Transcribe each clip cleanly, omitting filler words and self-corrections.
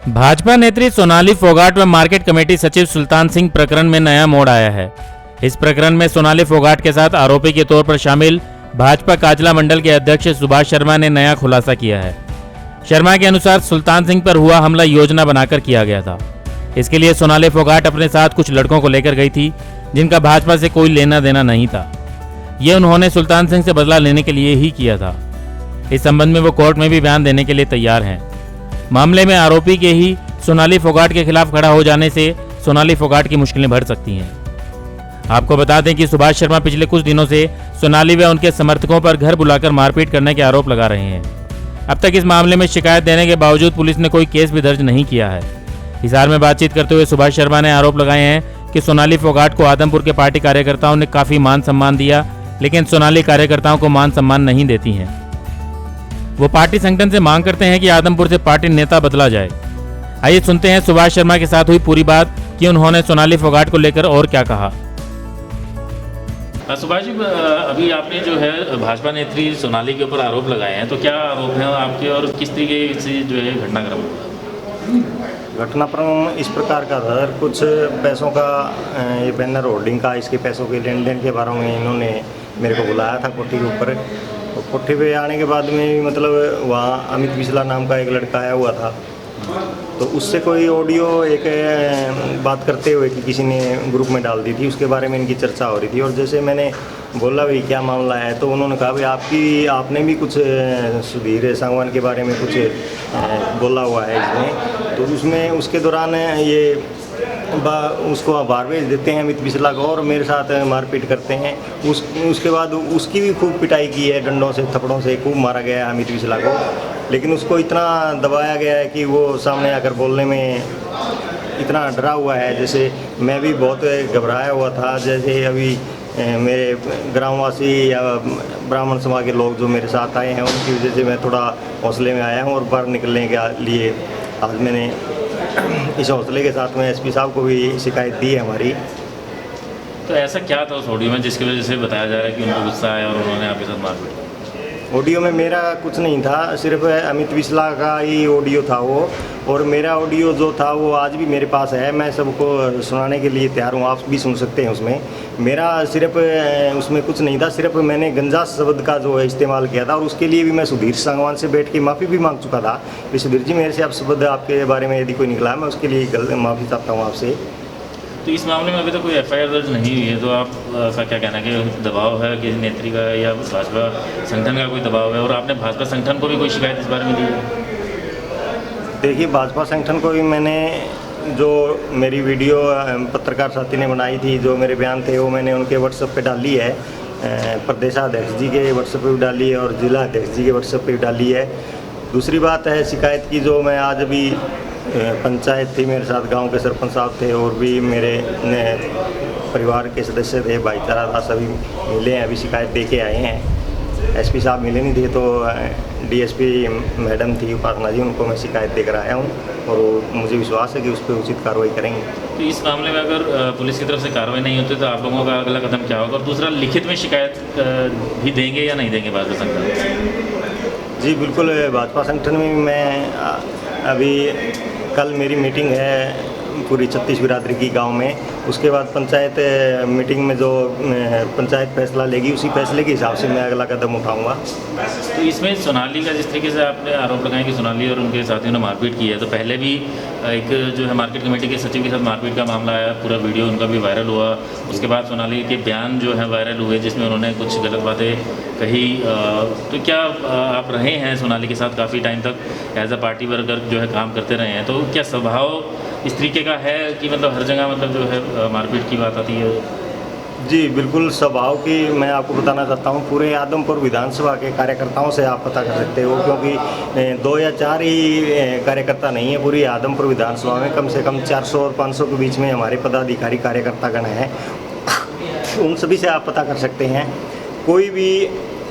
भाजपा नेत्री सोनाली फोगाट व market committee सचिव सुल्तान सिंह प्रकरण में नया मोड़ आया है। इस प्रकरण में सोनाली फोगाट के साथ आरोपी के तौर पर शामिल भाजपा काजला मंडल के अध्यक्ष सुभाष शर्मा ने नया खुलासा किया है। शर्मा के अनुसार सुल्तान सिंह पर हुआ हमला योजना बनाकर किया गया था। इसके लिए सोनाली फोगाट अपने साथ कुछ लड़कों को लेकर गई थी जिनका भाजपा से कोई लेना देना नहीं था। ये उन्होंने सुल्तान सिंह से बदला लेने के लिए ही किया था। इस संबंध में वो कोर्ट में भी बयान देने के लिए तैयार हैं। मामले में आरोपी के ही सोनाली फोगाट के खिलाफ खड़ा हो जाने से सोनाली फोगाट की मुश्किलें बढ़ सकती हैं। आपको बता दें कि सुभाष शर्मा पिछले कुछ दिनों से सोनाली व उनके समर्थकों पर घर बुलाकर मारपीट करने के आरोप लगा रहे हैं। अब तक इस मामले में शिकायत देने के बावजूद पुलिस ने कोई केस भी दर्ज नहीं किया है। हिसार में बातचीत करते हुए सुभाष शर्मा ने आरोप लगाए हैं कि सोनाली फोगाट को आदमपुर के पार्टी कार्यकर्ताओं ने काफी मान सम्मान दिया, लेकिन सोनाली कार्यकर्ताओं को मान सम्मान नहीं देती हैं। वो पार्टी संगठन से मांग करते हैं कि आदमपुर से पार्टी नेता बदला जाए। आइए सुनते हैं सुभाष शर्मा के साथ हुई पूरी बात कि उन्होंने सोनाली फोगाट को लेकर और क्या कहा। सुभाष जी, अभी आपने जो है भाजपा नेत्री सोनाली के ऊपर आरोप लगाए हैं, तो क्या आरोप हैं आपके और किस तरीके से जो है घटनाक्रम हुआ? घटनाक्रम इस प्रकार का था, कुछ पैसों का ये बैनर होर्डिंग का इसके पैसों के लेन देन के बारे में इन्होंने मेरे को बुलाया था कोठी के ऊपर। तो कोठी पे आने के बाद में मतलब वहाँ अमित बिस्ला नाम का एक लड़का आया हुआ था, तो उससे कोई ऑडियो एक बात करते हुए कि किसी ने ग्रुप में डाल दी थी, उसके बारे में इनकी चर्चा हो रही थी। और जैसे मैंने बोला भाई क्या मामला है, तो उन्होंने कहा भाई आपने भी कुछ सुधीर सांगवान के बारे में कुछ बोला हुआ है इसमें। तो उसमें उसके दौरान ये उसको बाहर भेज देते हैं अमित बिस्ला को और मेरे साथ मारपीट करते हैं। उसके बाद उसकी भी खूब पिटाई की है, डंडों से थप्पड़ों से खूब मारा गया है अमित बिस्ला को। लेकिन उसको इतना दबाया गया है कि वो सामने आकर बोलने में इतना डरा हुआ है। जैसे मैं भी बहुत घबराया हुआ था। जैसे अभी मेरे ग्रामवासी या ब्राह्मण समाज के लोग जो मेरे साथ आए हैं उनकी वजह से मैं थोड़ा हौसले में आया हूँ और बाहर निकलने के लिए आज मैंने इस हौसले के साथ में एसपी साहब को भी शिकायत दी है हमारी। तो ऐसा क्या था उस ऑडियो में जिसकी वजह से बताया जा रहा है कि उनको गुस्सा आया और उन्होंने आपके साथ मारपीट? ऑडियो में मेरा कुछ नहीं था, सिर्फ अमित बिस्ला का ही ऑडियो था वो। और मेरा ऑडियो जो था वो आज भी मेरे पास है, मैं सबको सुनाने के लिए तैयार हूँ, आप भी सुन सकते हैं उसमें। मेरा सिर्फ उसमें कुछ नहीं था, सिर्फ मैंने गंजा शब्द का जो है इस्तेमाल किया था और उसके लिए भी मैं सुधीर सांगवान से बैठ के माफ़ी भी मांग चुका था कि सुधीर जी मेरे से आप शब्द आपके बारे में यदि कोई निकला है मैं उसके लिए माफ़ी चाहता हूँ आपसे। तो इस मामले में अभी तक कोई एफआईआर दर्ज नहीं हुई है, तो आपका क्या कहना है कि दबाव है कि नेत्री का या भाजपा संगठन का कोई दबाव है? और आपने भाजपा संगठन को भी कोई शिकायत इस बारे में दी है? देखिए, भाजपा संगठन को भी मैंने जो मेरी वीडियो पत्रकार साथी ने बनाई थी, जो मेरे बयान थे वो मैंने उनके व्हाट्सएप पे डाली है, प्रदेशाध्यक्ष जी के व्हाट्सएप पे भी डाली है और जिला अध्यक्ष जी के व्हाट्सएप पे भी डाली है। दूसरी बात है शिकायत की, जो मैं आज अभी पंचायत थी, मेरे साथ गांव के सरपंच साहब थे और भी मेरे परिवार के सदस्य थे, भाईचारा था, सभी मिले हैं, अभी शिकायत दे के आए हैं। एसपी साहब मिले नहीं थे तो डीएसपी मैडम थी उपासना जी, उनको मैं शिकायत देकर आया हूँ और मुझे विश्वास है कि उस पर उचित कार्रवाई करेंगे। तो इस मामले में अगर पुलिस की तरफ से कार्रवाई नहीं होती तो आप लोगों का अगला कदम क्या होगा? और दूसरा, लिखित में शिकायत भी देंगे या नहीं देंगे भाजपा संगठन? जी बिल्कुल, भाजपा संगठन में मैं अभी कल मेरी मीटिंग है पूरी 36 बिरादरी की गांव में। उसके बाद पंचायत मीटिंग में जो पंचायत फैसला लेगी उसी फैसले के हिसाब से मैं अगला कदम उठाऊंगा। तो इसमें सोनाली का जिस तरीके से आपने आरोप लगाए कि सोनाली और उनके साथियों ने मारपीट की है, तो पहले भी एक जो है मार्केट कमेटी के सचिव के साथ मारपीट का मामला आया, पूरा वीडियो उनका भी वायरल हुआ। उसके बाद सोनाली के बयान जो है वायरल हुए जिसमें उन्होंने कुछ गलत बातें कही। तो क्या आप रहे हैं सोनाली के साथ काफ़ी टाइम तक एज अ पार्टी वर्कर जो है काम करते रहे हैं, तो क्या स्वभाव इस तरीके का है कि मतलब हर जगह मतलब जो है मारपीट की बात आती है? जी बिल्कुल, स्वभाव की मैं आपको बताना चाहता हूँ, पूरे आदमपुर विधानसभा के कार्यकर्ताओं से आप पता कर सकते हो, क्योंकि 2 या 4 ही कार्यकर्ता नहीं है पूरी आदमपुर विधानसभा में, कम से कम 400 और 500 के बीच में हमारे पदाधिकारी कार्यकर्तागण हैं। उन सभी से आप पता कर सकते हैं, कोई भी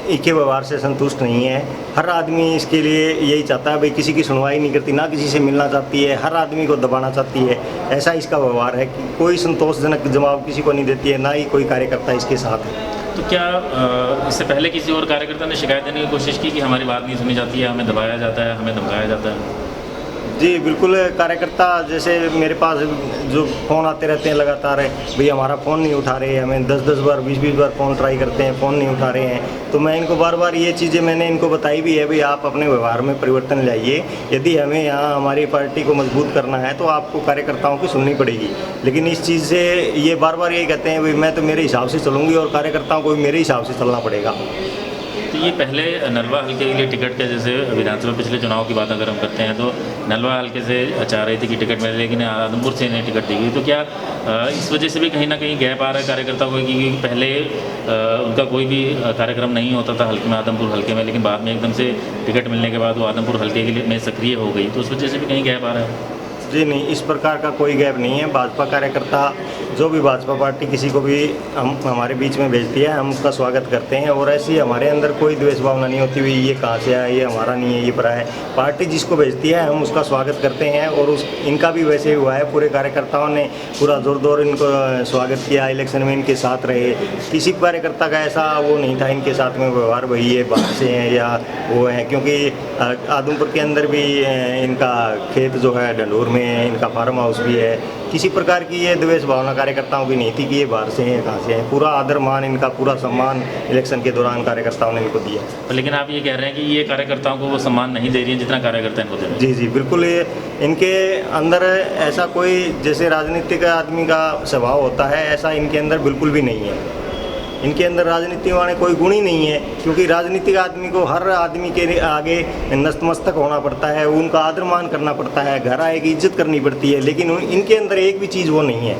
इनके व्यवहार से संतुष्ट नहीं है। हर आदमी इसके लिए यही चाहता है भाई, किसी की सुनवाई नहीं करती, ना किसी से मिलना चाहती है, हर आदमी को दबाना चाहती है। ऐसा इसका व्यवहार है कि कोई संतोषजनक जवाब किसी को नहीं देती है, ना ही कोई कार्यकर्ता इसके साथ है। तो क्या इससे पहले किसी और कार्यकर्ता ने शिकायत देने की कोशिश की कि हमारी बात नहीं सुनी जाती है, हमें दबाया जाता है, हमें धमकाया जाता है? जी बिल्कुल, कार्यकर्ता जैसे मेरे पास जो फ़ोन आते रहते हैं लगातार, भई हमारा फ़ोन नहीं उठा रहे, हमें 10-10 बार 20-20 बार फ़ोन ट्राई करते हैं, फ़ोन नहीं उठा रहे हैं। तो मैं इनको बार-बार ये चीज़ें मैंने इनको बताई भी है, भई आप अपने व्यवहार में परिवर्तन लाइए। यदि हमें यहाँ हमारी पार्टी को मजबूत करना है तो आपको कार्यकर्ताओं की सुननी पड़ेगी। लेकिन इस चीज़ से ये बार-बार यही कहते हैं, भई मैं तो मेरे हिसाब से चलूँगी और कार्यकर्ताओं को भी मेरे हिसाब से चलना पड़ेगा। तो ये पहले नलवा हल्के के लिए टिकट के, जैसे विधानसभा पिछले चुनाव की बात अगर हम करते हैं तो नलवा हल्के से चाह रही थी कि टिकट मिले, लेकिन आदमपुर से इन्हें टिकट दी गई। तो क्या इस वजह से भी कहीं ना कहीं गैप आ रहा है कार्यकर्ताओं को, क्योंकि पहले उनका कोई भी कार्यक्रम नहीं होता था हल्के में, आदमपुर हल्के में, लेकिन बाद में एकदम से टिकट मिलने के बाद वो आदमपुर हल्के के लिए में सक्रिय हो गई, तो उस वजह से भी कहीं गैप आ रहा है? जी नहीं, इस प्रकार का कोई गैप नहीं है। भाजपा कार्यकर्ता जो भी भाजपा पार्टी किसी को भी हमारे बीच में भेजती है, हम उसका स्वागत करते हैं और ऐसी हमारे अंदर कोई द्वेष भावना नहीं होती हुई ये कहाँ से आया, ये हमारा नहीं है, ये परा है। पार्टी जिसको भेजती है हम उसका स्वागत करते हैं और इनका भी वैसे ही हुआ है। पूरे कार्यकर्ताओं ने पूरा जोर इनको स्वागत किया, इलेक्शन में इनके साथ रहे। किसी कार्यकर्ता का ऐसा वो नहीं था इनके साथ में व्यवहार वही ये बाहर से हैं या वो हैं, क्योंकि आदमपुर के अंदर भी इनका खेत जो है डंडोर में, इनका फार्म हाउस भी है। किसी प्रकार की ये द्वेष भावना कार्यकर्ताओं की नहीं थी कि ये बाहर से हैं कहाँ से हैं। पूरा आदर मान, इनका पूरा सम्मान इलेक्शन के दौरान कार्यकर्ताओं ने इनको दिया। लेकिन आप ये कह रहे हैं कि ये कार्यकर्ताओं को वो सम्मान नहीं दे रही है जितना कार्यकर्ता इनको दे रहे हैं? जी जी बिल्कुल, ये इनके अंदर ऐसा कोई जैसे राजनीतिक आदमी का स्वभाव होता है ऐसा इनके अंदर बिल्कुल भी नहीं है। इनके अंदर राजनीति वाले कोई गुण ही नहीं है, क्योंकि राजनीतिक आदमी को हर आदमी के आगे नतमस्तक होना पड़ता है, उनका आदर मान करना पड़ता है, घर आए की इज्जत करनी पड़ती है। लेकिन इनके अंदर एक भी चीज़ वो नहीं है,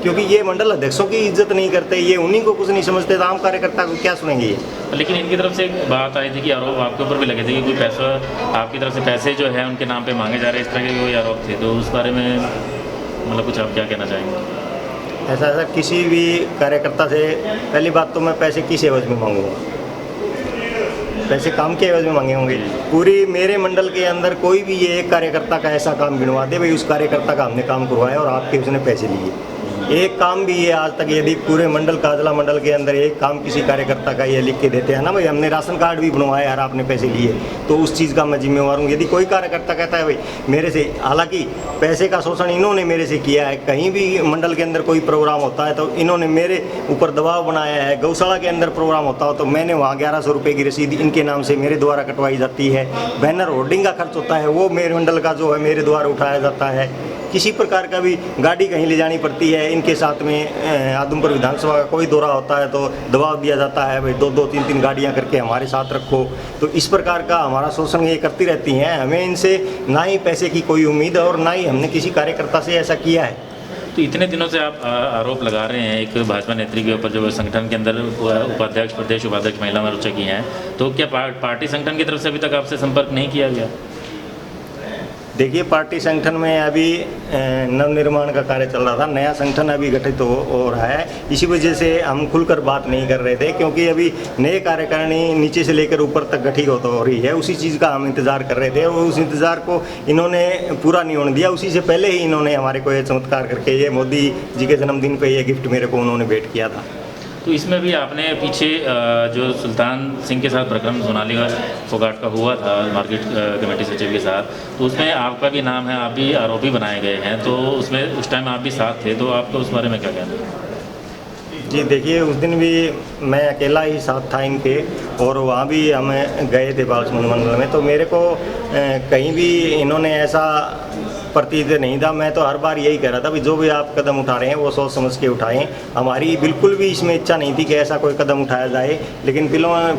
क्योंकि ये मंडल अध्यक्षों की इज्जत नहीं करते, ये उन्हीं को कुछ नहीं समझते, तो आम कार्यकर्ता को क्या सुनेंगे ये। लेकिन इनकी तरफ से एक बात आई थी कि आरोप आपके ऊपर भी लगे थे कि कोई पैसा आपकी तरफ से पैसे जो है उनके नाम पे मांगे जा रहे हैं, इस तरह के कोई आरोप थे, तो उस बारे में मतलब कुछ आप क्या कहना चाहेंगे? ऐसा किसी भी कार्यकर्ता से पहली बात तो मैं पैसे किस एवज में मांगूंगा? पैसे काम के एवज में मांगे होंगे? पूरी मेरे मंडल के अंदर कोई भी ये एक कार्यकर्ता का ऐसा काम गिनवा दे, भाई उस कार्यकर्ता का हमने काम करवाया और आपके उसने पैसे लिए। एक काम भी ये आज तक यदि पूरे मंडल काजला मंडल के अंदर एक काम किसी कार्यकर्ता का ये लिख के देते हैं ना, भाई हमने राशन कार्ड भी बनवाया यार आपने पैसे लिए, तो उस चीज़ का मैं जिम्मेवार हूँ। यदि कोई कार्यकर्ता कहता है भाई मेरे से, हालांकि पैसे का शोषण इन्होंने मेरे से किया है, कहीं भी मंडल के अंदर कोई प्रोग्राम होता है तो इन्होंने मेरे ऊपर दबाव बनाया है। गौशाला के अंदर प्रोग्राम होता हो तो मैंने वहाँ 1100 रुपये की रसीद इनके नाम से मेरे द्वारा कटवाई जाती है। बैनर होर्डिंग का खर्च होता है वो मेरे मंडल का जो है मेरे द्वारा उठाया जाता है। किसी प्रकार का भी गाड़ी कहीं ले जानी पड़ती है इनके साथ में, आदमपुर विधानसभा का कोई दौरा होता है तो दबाव दिया जाता है, भाई 2-2 3-3 गाड़ियां करके हमारे साथ रखो। तो इस प्रकार का हमारा शोषण ये करती रहती हैं। हमें इनसे ना ही पैसे की कोई उम्मीद है और ना ही हमने किसी कार्यकर्ता से ऐसा किया है। तो इतने दिनों से आप आरोप लगा रहे हैं एक भाजपा नेत्री के ऊपर जो संगठन के अंदर उपाध्यक्ष, प्रदेश उपाध्यक्ष महिला मोर्चा की हैं, तो क्या पार्टी संगठन की तरफ से अभी तक आपसे संपर्क नहीं किया गया? देखिए, पार्टी संगठन में अभी नवनिर्माण का कार्य चल रहा था, नया संगठन अभी गठित हो रहा है, इसी वजह से हम खुलकर बात नहीं कर रहे थे, क्योंकि अभी नए कार्यकारिणी नीचे से लेकर ऊपर तक गठित हो रही है, उसी चीज़ का हम इंतज़ार कर रहे थे और उस इंतज़ार को इन्होंने पूरा नहीं होने दिया। उसी से पहले ही इन्होंने हमारे को ये चमत्कार करके ये मोदी जी के जन्मदिन पर ये गिफ्ट मेरे को उन्होंने भेंट किया था। तो इसमें भी आपने पीछे जो सुल्तान सिंह के साथ प्रकरण सोनाली फोगाट का हुआ था मार्केट कमेटी सचिव के साथ, तो उसमें आपका भी नाम है, आप भी आरोपी बनाए गए हैं, तो उसमें उस टाइम आप भी साथ थे, तो आपको उस बारे में क्या कहना है? जी देखिए, उस दिन भी मैं अकेला ही साथ था इनके और वहाँ भी हम गए थे बाल समुंद मंडल में, तो मेरे को कहीं भी इन्होंने ऐसा प्रतीत नहीं था। मैं तो हर बार यही कह रहा था कि जो भी आप कदम उठा रहे हैं वो सोच समझ के उठाएं। हमारी बिल्कुल भी इसमें इच्छा नहीं थी कि ऐसा कोई कदम उठाया जाए, लेकिन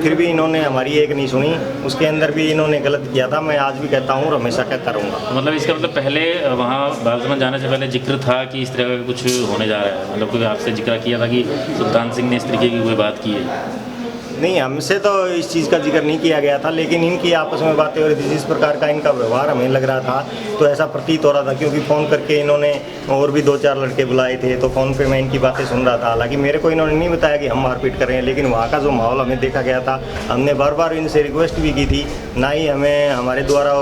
फिर भी इन्होंने हमारी एक नहीं सुनी, उसके अंदर भी इन्होंने गलत किया था। मैं आज भी कहता हूँ और हमेशा कहता रहूँगा। तो मतलब इसका मतलब पहले वहाँ बालसमंद जाने से पहले जिक्र था कि इस तरह का कुछ होने जा रहा है, मतलब कोई आपसे जिक्र किया था कि सुल्तान सिंह ने इस तरीके की कोई बात की है? नहीं, हमसे तो इस चीज़ का जिक्र नहीं किया गया था, लेकिन इनकी आपस में बातें हो रही थी। जिस प्रकार का इनका व्यवहार हमें लग रहा था तो ऐसा प्रतीत हो रहा था, क्योंकि फ़ोन करके इन्होंने और भी 2-4 लड़के बुलाए थे, तो फ़ोन पे मैं इनकी बातें सुन रहा था। हालांकि मेरे को इन्होंने नहीं बताया कि हम मारपीट कर रहे हैं, लेकिन वहाँ का जो माहौल हमें देखा गया था, हमने बार बार इनसे रिक्वेस्ट भी की थी, ना ही हमें हमारे द्वारा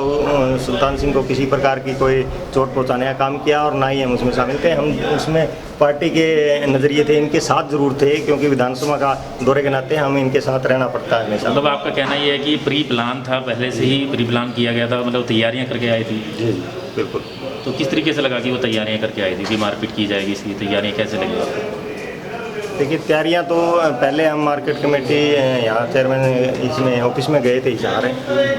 सुल्तान सिंह को किसी प्रकार की कोई चोट पहुँचाने का काम किया और ना ही हम उसमें शामिल थे। हम उसमें पार्टी के नज़रिए थे, इनके साथ ज़रूर थे, क्योंकि विधानसभा का दौरे के नाते हमें इनके साथ रहना पड़ता है हमेशा। मतलब आपका कहना ये है कि प्री प्लान था, पहले से ही प्री प्लान किया गया था, मतलब तैयारियां करके आई थी? जी। बिल्कुल। तो किस तरीके से लगा कि वो तैयारियां करके आई थी कि मारपीट की जाएगी, इसकी तैयारियां कैसे लगी आपको? देखिए तैयारियां तो पहले हम मार्केट कमेटी यहाँ चेयरमैन इसमें ऑफिस में गए थे इशार,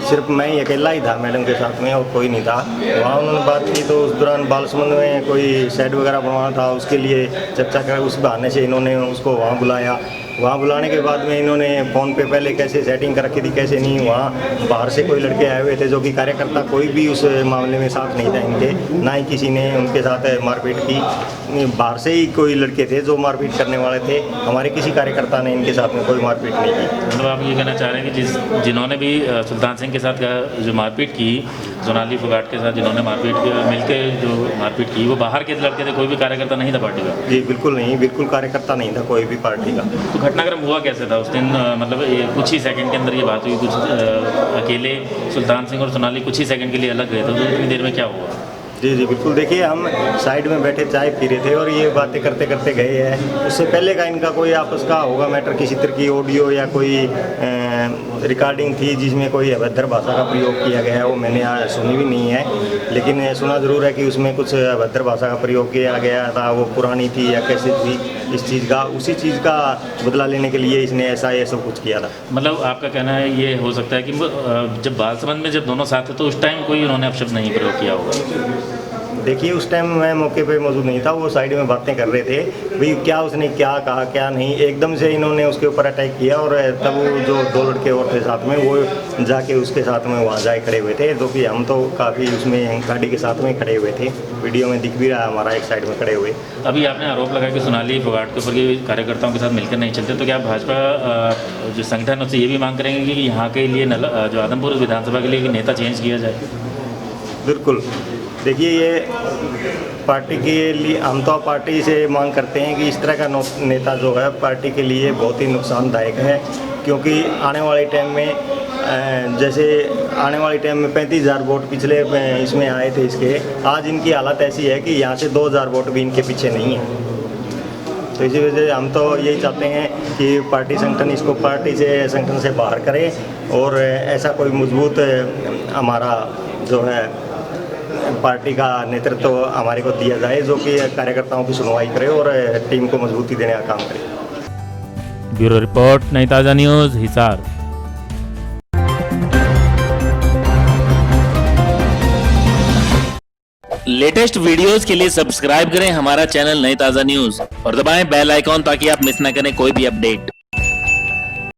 सिर्फ मैं ही अकेला ही था मैडम के साथ में और कोई नहीं था। वहाँ उन्होंने बात की तो उस दौरान बालसमंद में कोई शेड वगैरह बनवाना था, उसके लिए चर्चा कर उस बहाने से इन्होंने उसको वहाँ बुलाया। वहाँ बुलाने के बाद में इन्होंने फ़ोन पे पहले कैसे सेटिंग कर रखी थी कैसे नहीं, वहाँ बाहर से कोई लड़के आए हुए थे जो कि कार्यकर्ता कोई भी उस मामले में साथ नहीं था इनके, ना ही किसी ने उनके साथ मारपीट की। बाहर से ही कोई लड़के थे जो मारपीट करने वाले थे, हमारे किसी कार्यकर्ता ने इनके साथ में कोई मारपीट नहीं की। मतलब आप ये कहना चाह रहे हैं कि जिन्होंने भी सुल्तान सिंह के साथ जो मारपीट की, सोनाली फोगाट के साथ जिन्होंने मारपीट मिलके जो मारपीट की, वो बाहर के लड़के थे, कोई भी कार्यकर्ता नहीं था पार्टी का? जी बिल्कुल नहीं, बिल्कुल कार्यकर्ता नहीं था कोई भी पार्टी का। तो घटनाक्रम हुआ कैसे था उस दिन? मतलब कुछ ही सेकंड के अंदर ये बात हुई, कुछ अकेले सुल्तान सिंह और सोनाली कुछ ही सेकंड के लिए अलग गए थे, तो इतनी देर में क्या हुआ? जी जी बिल्कुल। देखिए हम साइड में बैठे चाय पी रहे थे और ये बातें करते करते गए हैं। उससे पहले का इनका कोई आपस का होगा मैटर, किसी तरह की ऑडियो या कोई रिकॉर्डिंग थी जिसमें कोई अभद्र भाषा का प्रयोग किया गया है, वो मैंने आज सुनी भी नहीं है, लेकिन सुना ज़रूर है कि उसमें कुछ अभद्र भाषा का प्रयोग किया गया था। वो पुरानी थी या कैसे थी इस चीज़ का, उसी चीज़ का बदला लेने के लिए इसने ऐसा ये सब कुछ किया था। मतलब आपका कहना है ये हो सकता है कि जब बालसमंद में जब दोनों साथ थे तो उस टाइम कोई उन्होंने अपशब्द नहीं प्रयोग किया होगा? देखिए उस टाइम मैं मौके पे मौजूद नहीं था, वो साइड में बातें कर रहे थे भाई क्या उसने क्या कहा क्या नहीं, एकदम से इन्होंने उसके ऊपर अटैक किया और तब वो जो दो लड़के और थे साथ में वो जाके उसके साथ में वहाँ जाए खड़े हुए थे, जो कि हम तो काफ़ी उसमें गाड़ी के साथ में खड़े हुए थे, वीडियो में दिख भी रहा है हमारा एक साइड में खड़े हुए। अभी आपने आरोप लगाया कि सोनाली फोगाट के ऊपर के कार्यकर्ताओं के साथ मिलकर नहीं चलते, तो क्या भाजपा जो संगठन है उससे ये भी मांग करेंगे कि यहाँ के लिए जो आदमपुर विधानसभा के लिए नेता चेंज किया जाए? बिल्कुल। देखिए ये पार्टी के लिए हम तो पार्टी से मांग करते हैं कि इस तरह का नेता जो है पार्टी के लिए बहुत ही नुकसानदायक है, क्योंकि आने वाले टाइम में जैसे आने वाले टाइम में 35,000 वोट पिछले इसमें आए थे इसके, आज इनकी हालत ऐसी है कि यहाँ से 2,000 वोट भी इनके पीछे नहीं है। तो इसी वजह से हम तो यही चाहते हैं कि पार्टी संगठन इसको पार्टी से संगठन से बाहर करे और ऐसा कोई मजबूत हमारा जो है पार्टी का नेतृत्व हमारे को दिया जाए जो कि कार्यकर्ताओं की सुनवाई करे और टीम को मजबूती देने का काम करे। ब्यूरो रिपोर्ट, नई ताज़ा न्यूज़, हिसार। लेटेस्ट वीडियोस के लिए सब्सक्राइब करें हमारा चैनल नई ताज़ा न्यूज़ और दबाएं बेल आइकॉन ताकि आप मिस न करें कोई भी अपडेट।